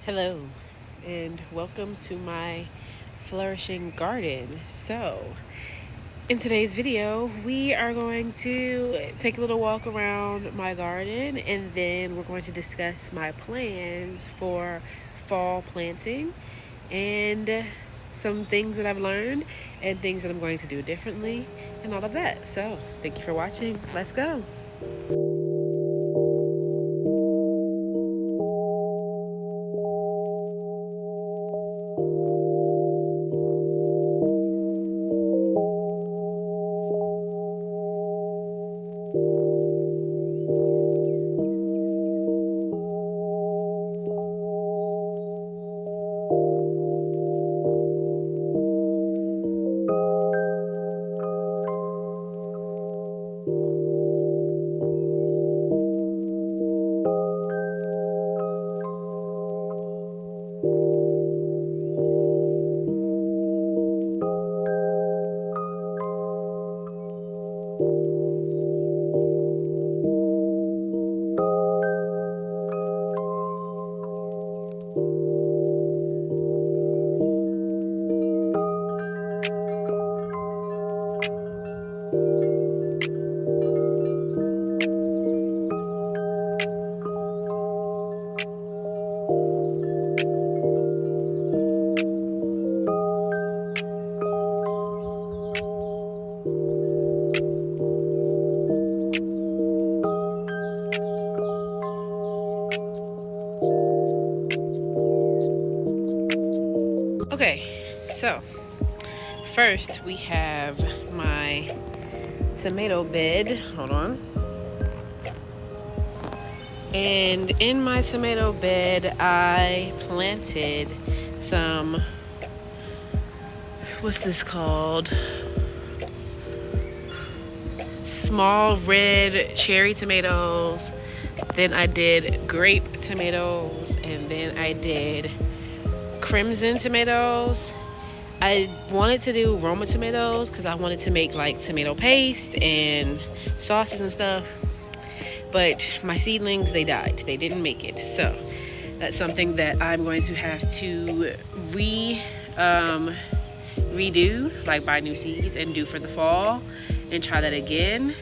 Hello, and welcome to my flourishing garden. So, in today's video, we are going to take a little walk around my garden and then we're going to discuss my plans for fall planting and some things that I've learned and things that I'm going to do differently and all of that. So, thank you for watching. Let's go. Okay, so first we have my tomato bed. Hold on. And in my tomato bed, I planted some, what's this called? Small red cherry tomatoes. Then I did grape tomatoes, and then I did crimson tomatoes. I wanted to do Roma tomatoes because I wanted to make like tomato paste and sauces and stuff, but my seedlings, they died. They didn't make it. So that's something that I'm going to have to redo, like buy new seeds and do for the fall and try that again.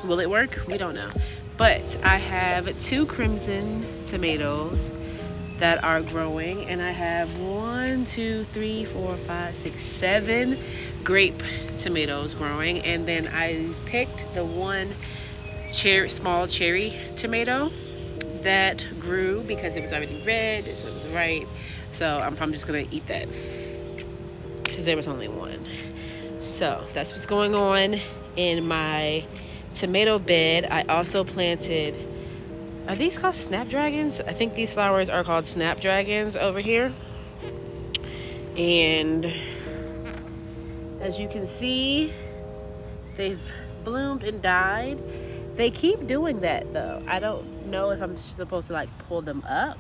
Will it work? We don't know. But I have 2 crimson tomatoes that are growing, and I have 7 grape tomatoes growing, and then I picked the one small cherry tomato that grew because it was already red, so it was ripe. So I'm probably just gonna eat that because there was only one. So that's what's going on in my tomato bed. I also planted, are these called snapdragons? I think these flowers are called snapdragons over here. And as you can see, they've bloomed and died. They keep doing that though. I don't know if I'm supposed to like pull them up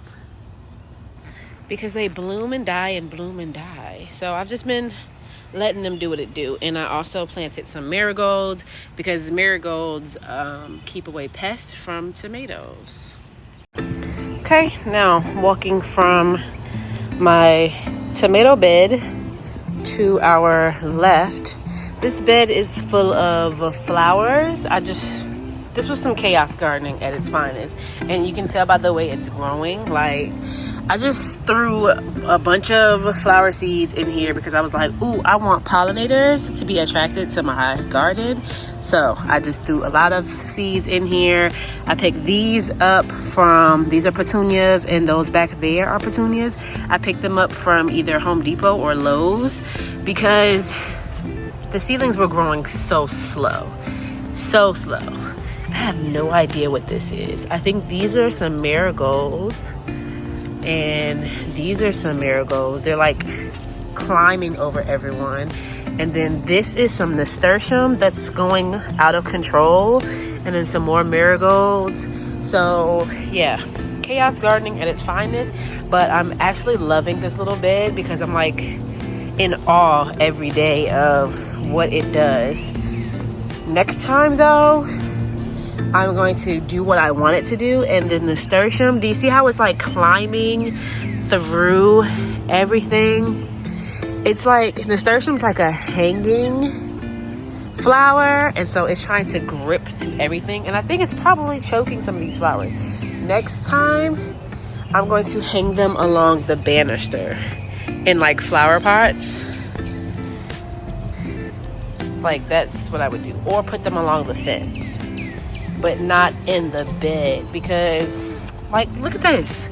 because they bloom and die and bloom and die. So I've just been letting them do what it do. And I also planted some marigolds because marigolds keep away pests from tomatoes. Okay, now walking from my tomato bed to our left. This bed is full of flowers. This was some chaos gardening at its finest, and you can tell by the way it's growing. Like, I just threw a bunch of flower seeds in here because I was like, ooh, I want pollinators to be attracted to my garden. So I just threw a lot of seeds in here. I picked these up from, these are petunias, and those back there are petunias. I picked them up from either Home Depot or Lowe's because the seedlings were growing so slow. So slow. I have no idea what this is. I think these are some marigolds. And these are some marigolds. They're like climbing over everyone. And then this is some nasturtium that's going out of control. And then some more marigolds. So yeah, chaos gardening at its finest. But I'm actually loving this little bed because I'm like in awe every day of what it does. Next time though, I'm going to do what I want it to do. And the nasturtium, do you see how it's like climbing through everything? It's like, nasturtium's like a hanging flower, and so it's trying to grip to everything, and I think it's probably choking some of these flowers. Next time, I'm going to hang them along the banister in like flower pots. Like, that's what I would do. Or put them along the fence, but not in the bed, because like, look at this.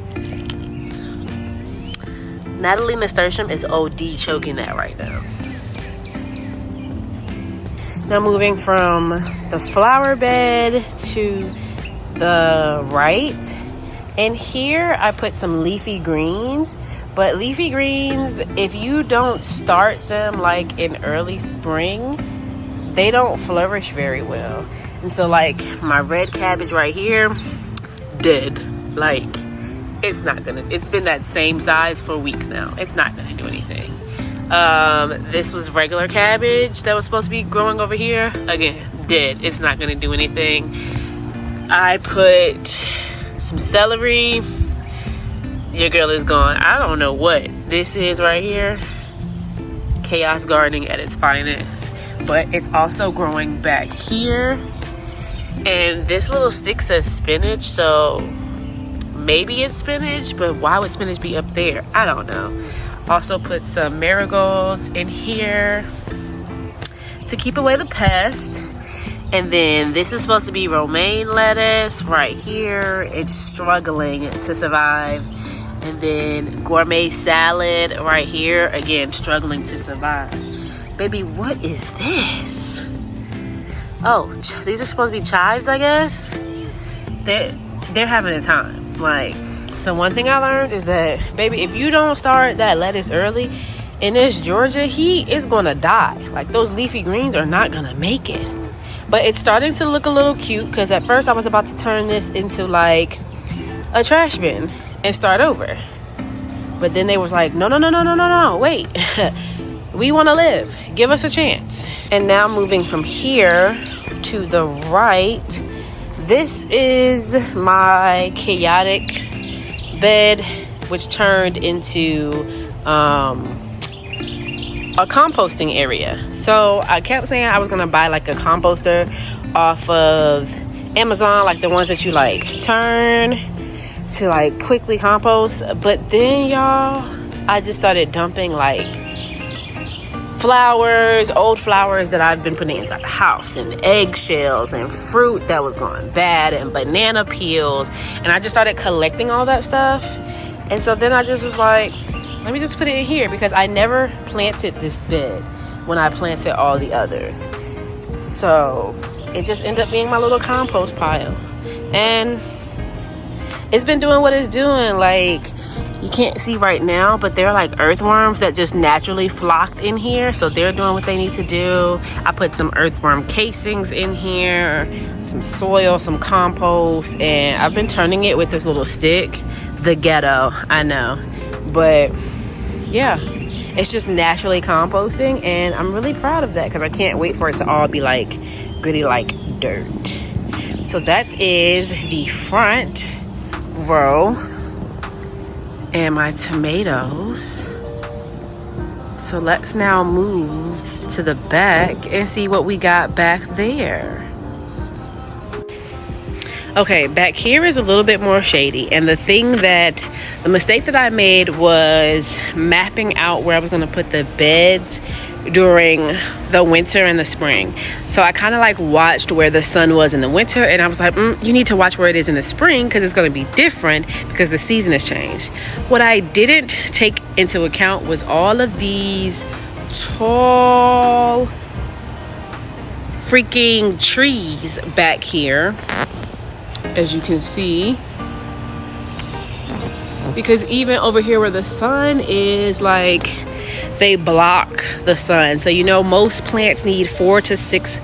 Natalie nasturtium is OD choking that right now. Now moving from the flower bed to the right, and here I put some leafy greens. But leafy greens, if you don't start them like in early spring, they don't flourish very well. And so like my red cabbage right here, dead. Like, it's been that same size for weeks now. It's not gonna do anything. This was regular cabbage that was supposed to be growing over here. Again, dead. It's not gonna do anything. I put some celery. Your girl is gone. I don't know what this is right here. Chaos gardening at its finest. But it's also growing back here. And this little stick says spinach, so maybe it's spinach, but why would spinach be up there? I don't know. Also put some marigolds in here to keep away the pest. And then this is supposed to be romaine lettuce right here. It's struggling to survive. And then gourmet salad right here. Again, struggling to survive. Baby, what is this? Oh, these are supposed to be chives, I guess. They're having a time. Like, so one thing I learned is that, baby, if you don't start that lettuce early in this Georgia heat, it's gonna die. Like, those leafy greens are not gonna make it. But it's starting to look a little cute, because at first I was about to turn this into like a trash bin and start over. But then they was like, no, wait. We want to live. Give us a chance. And now moving from here to the right, this is my chaotic bed, which turned into a composting area. So I kept saying I was gonna buy like a composter off of Amazon, like the ones that you like turn to like quickly compost. But then, y'all, I just started dumping like flowers, old flowers that I've been putting inside the house, and eggshells and fruit that was going bad and banana peels, and I just started collecting all that stuff. And so then I just was like, let me just put it in here, because I never planted this bed when I planted all the others. So it just ended up being my little compost pile, and it's been doing what it's doing. Like, you can't see right now, but they're like earthworms that just naturally flocked in here. So they're doing what they need to do. I put some earthworm casings in here, some soil, some compost, and I've been turning it with this little stick. The ghetto, I know. But yeah, it's just naturally composting, and I'm really proud of that, because I can't wait for it to all be like goody like dirt. So that is the front row and my tomatoes. So let's now move to the back and see what we got back there. Okay, back here is a little bit more shady, and the mistake that I made was mapping out where I was going to put the beds during the winter and the spring. So I kind of like watched where the sun was in the winter, and I was like, you need to watch where it is in the spring, because it's going to be different because the season has changed. What I didn't take into account was all of these tall freaking trees back here, as you can see, because even over here where the sun is, like, they block the sun. So, you know, most plants need 4 to 6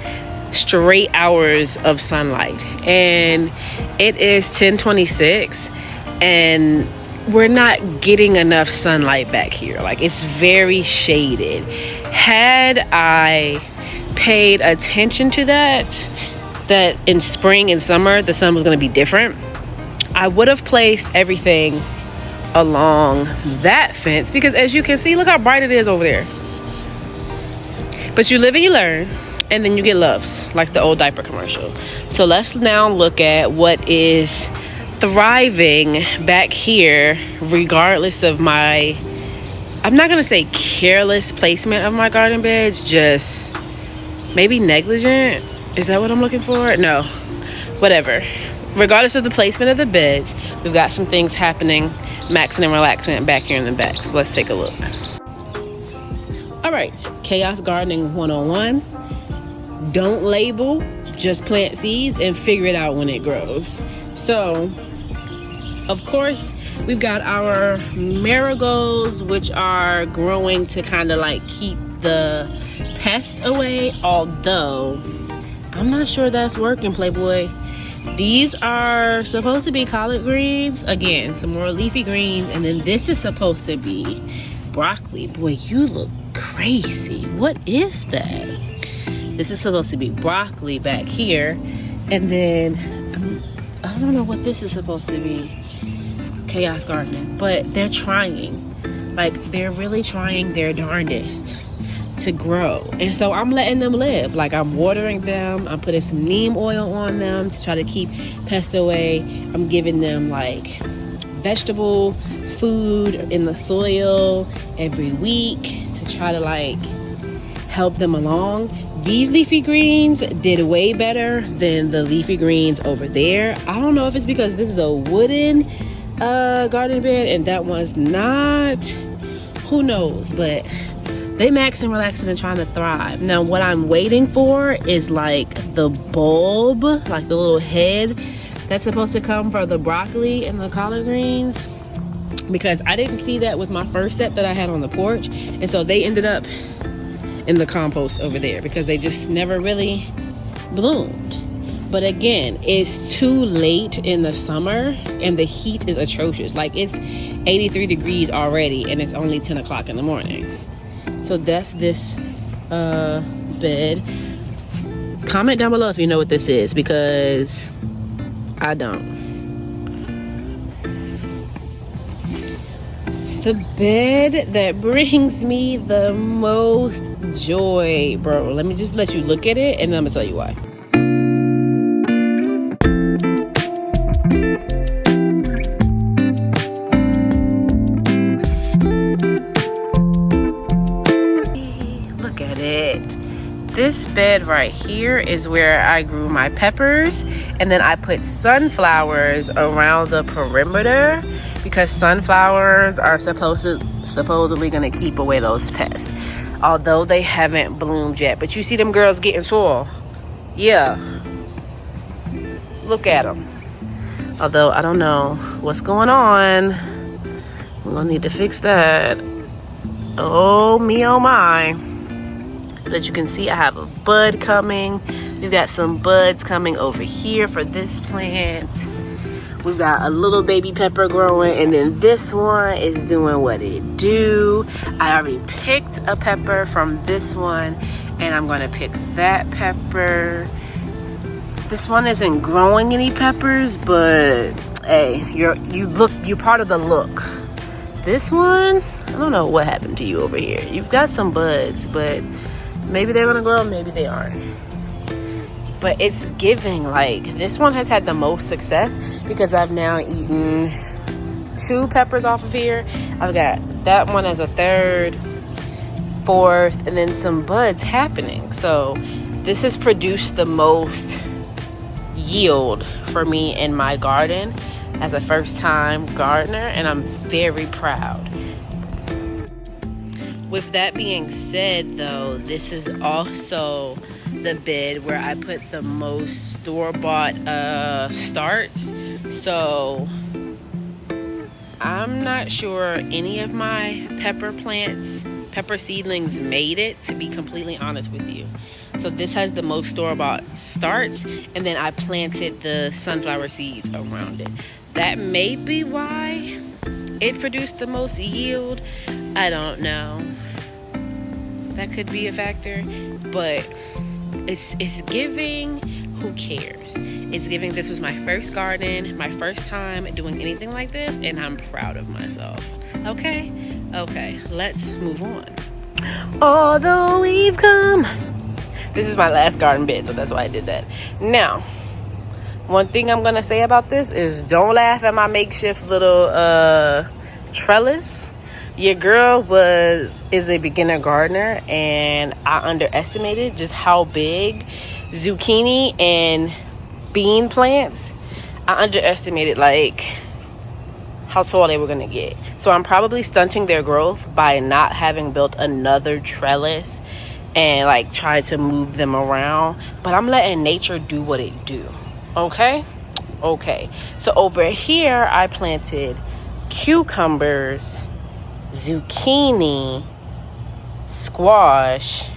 straight hours of sunlight, and it is 10:26, and we're not getting enough sunlight back here. Like, it's very shaded. Had I paid attention to that, that in spring and summer the sun was going to be different, I would have placed everything along that fence, because as you can see, look how bright it is over there. But you live and you learn, and then you get loves, like the old diaper commercial. So let's now look at what is thriving back here, regardless of my, I'm not gonna say careless placement of my garden beds, just maybe negligent. Is that what I'm looking for? No, whatever. Regardless of the placement of the beds, we've got some things happening, maxing and relaxing back here in the back. So let's take a look. All right, Chaos Gardening 101. Don't label, just plant seeds and figure it out when it grows. So, of course, we've got our marigolds, which are growing to kind of like keep the pest away, although I'm not sure that's working, Playboy. These are supposed to be collard greens. Again, some more leafy greens, and then this is supposed to be broccoli. Boy, you look crazy. What is that? This is supposed to be broccoli back here, and then I don't know what this is supposed to be. Chaos gardening, but they're trying, like they're really trying their darndest to grow, and so I'm letting them live. Like, I'm watering them, I'm putting some neem oil on them to try to keep pests away. I'm giving them like vegetable food in the soil every week to try to like help them along. These leafy greens did way better than the leafy greens over there. I don't know if it's because this is a wooden garden bed and that one's not, who knows, but they maxing, relaxing, and trying to thrive. Now what I'm waiting for is like the bulb, like the little head that's supposed to come for the broccoli and the collard greens, because I didn't see that with my first set that I had on the porch, and so they ended up in the compost over there because they just never really bloomed. But again, it's too late in the summer and the heat is atrocious. Like, it's 83 degrees already and it's only 10 o'clock in the morning. So that's this bed. Comment down below if you know what this is, because I don't. The bed that brings me the most joy, bro. Let me just let you look at it and then I'm gonna tell you why. Look at it. This bed right here is where I grew my peppers, and then I put sunflowers around the perimeter because sunflowers are supposedly gonna keep away those pests, although they haven't bloomed yet. But you see them girls getting soil? Yeah, look at them. Although I don't know what's going on. I'm gonna need to fix that. Oh me, oh my. But as you can see, I have a bud coming. We've got some buds coming over here for this plant. We've got a little baby pepper growing, and then this one is doing what it do. I already picked a pepper from this one, and I'm gonna pick that pepper. This one isn't growing any peppers, but hey, you're part of the look. This one, I don't know what happened to you over here. You've got some buds, but maybe they're gonna grow, maybe they aren't. But it's giving, like, this one has had the most success because I've now eaten 2 peppers off of here. I've got that one as a 3rd, 4th, and then some buds happening. So this has produced the most yield for me in my garden as a first-time gardener, and I'm very proud. With that being said, though, this is also the bed where I put the most store-bought starts. So I'm not sure any of my pepper seedlings made it, to be completely honest with you. So this has the most store-bought starts, and then I planted the sunflower seeds around it. That may be why it produced the most yield. I don't know. That could be a factor, but it's giving who cares? It's giving this was my first garden, my first time doing anything like this, and I'm proud of myself. Okay, let's move on. Although we've come, this is my last garden bed, so that's why I did that. Now, one thing I'm gonna say about this is don't laugh at my makeshift little trellis. Your girl is a beginner gardener, and I underestimated just how big zucchini and bean plants, I underestimated like how tall they were gonna get. So I'm probably stunting their growth by not having built another trellis and like try to move them around, but I'm letting nature do what it do. Okay, so over here I planted cucumbers, zucchini, squash,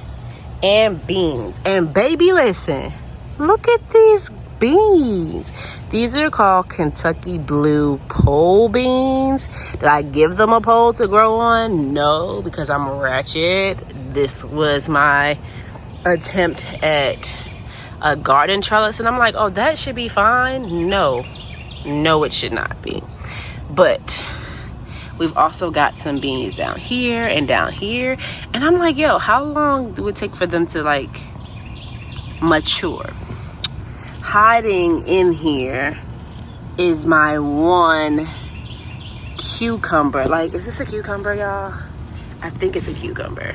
and beans. And baby, listen, look at these beans. These are called Kentucky Blue pole beans. Did I give them a pole to grow on? No, because I'm ratchet. This was my attempt at a garden trellis, and I'm like, oh, that should be fine. No, it should not be. But we've also got some beans down here and down here, and I'm like, yo, how long do it take for them to like mature? Hiding in here is my one cucumber. Like, is this a cucumber, y'all? I think it's a cucumber.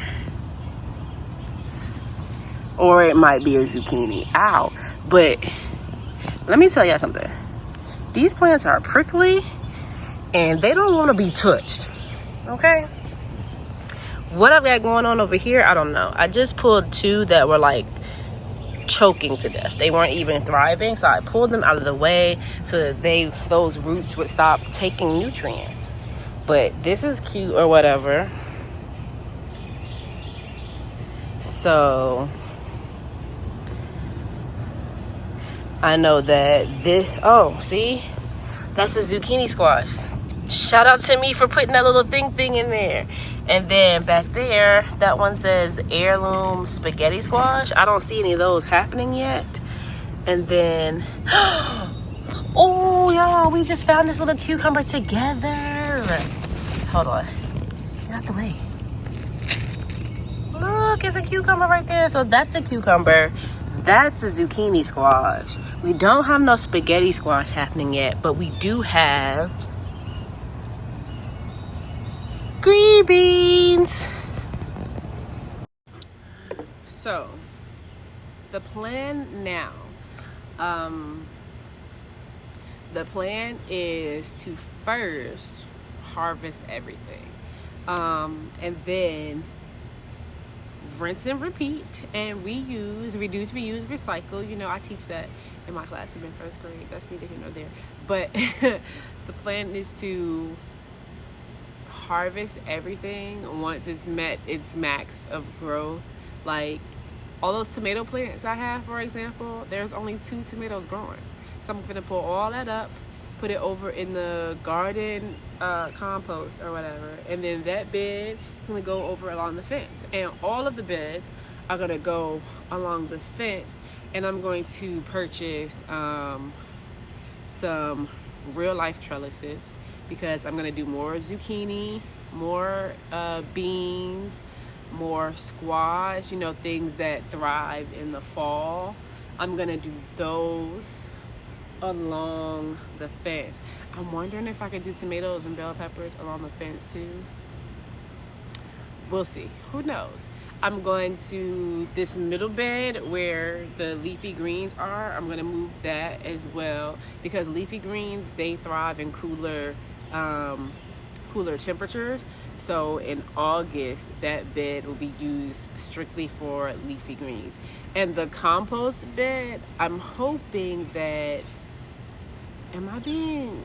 Or it might be a zucchini. Ow. But let me tell y'all something. These plants are prickly and they don't want to be touched. Okay? What I've got going on over here, I don't know. I just pulled two that were like choking to death. They weren't even thriving, so I pulled them out of the way so that those roots would stop taking nutrients. But this is cute or whatever. So I know that this, oh, see? That's a zucchini squash. Shout out to me for putting that little thing in there. And then back there, that one says heirloom spaghetti squash. I don't see any of those happening yet. And then, oh, y'all, we just found this little cucumber together. Hold on. Get out the way. Look, it's a cucumber right there. So that's a cucumber. That's a zucchini squash. We don't have no spaghetti squash happening yet, but we do have green beans. So the plan now, the plan is to first harvest everything, and then rinse and repeat and reuse, reduce, reuse, recycle. You know, I teach that in my class in first grade. That's neither here nor there. But the plan is to harvest everything once it's met its max of growth. Like all those tomato plants I have, for example, there's only 2 tomatoes growing. So I'm gonna pull all that up, put it over in the garden compost or whatever, and then that bed is gonna go over along the fence, and all of the beds are gonna go along the fence. And I'm going to purchase some real life trellises, because I'm gonna do more zucchini, more beans, more squash, you know, things that thrive in the fall. I'm gonna do those along the fence. I'm wondering if I could do tomatoes and bell peppers along the fence too. We'll see. Who knows? I'm going to this middle bed where the leafy greens are. I'm going to move that as well, because leafy greens, they thrive in cooler temperatures. So in August, that bed will be used strictly for leafy greens. And the compost bed, I'm hoping that, am I being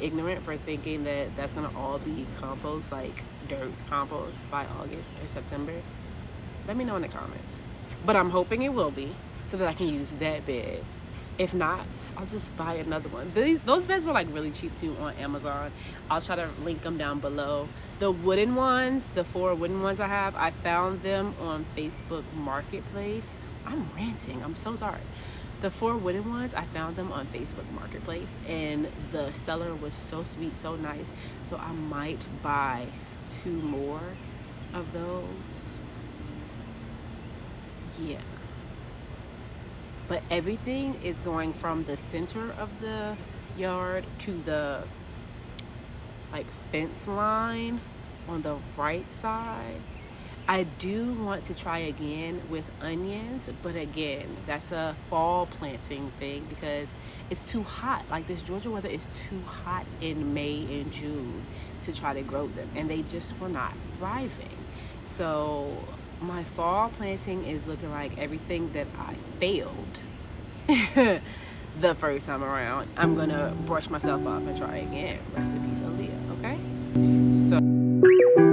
ignorant for thinking that that's gonna all be compost, like dirt compost, by August or September? Let me know in the comments. But I'm hoping it will be, so that I can use that bed. If not, I'll just buy another one. Those beds were like really cheap too on Amazon. I'll try to link them down below. The wooden ones, the 4 wooden ones I have, I found them on Facebook Marketplace I'm ranting. I'm so sorry. The 4 wooden ones, I found them on Facebook Marketplace, and the seller was so sweet, so nice. So I might buy 2 more of those. Yeah. But everything is going from the center of the yard to the like fence line on the right side. I do want to try again with onions, but again, that's a fall planting thing because it's too hot. Like, this Georgia weather is too hot in May and June to try to grow them, and they just were not thriving. So my fall planting is looking like everything that I failed the first time around. I'm gonna brush myself off and try again. Recipes Aaliyah, okay? So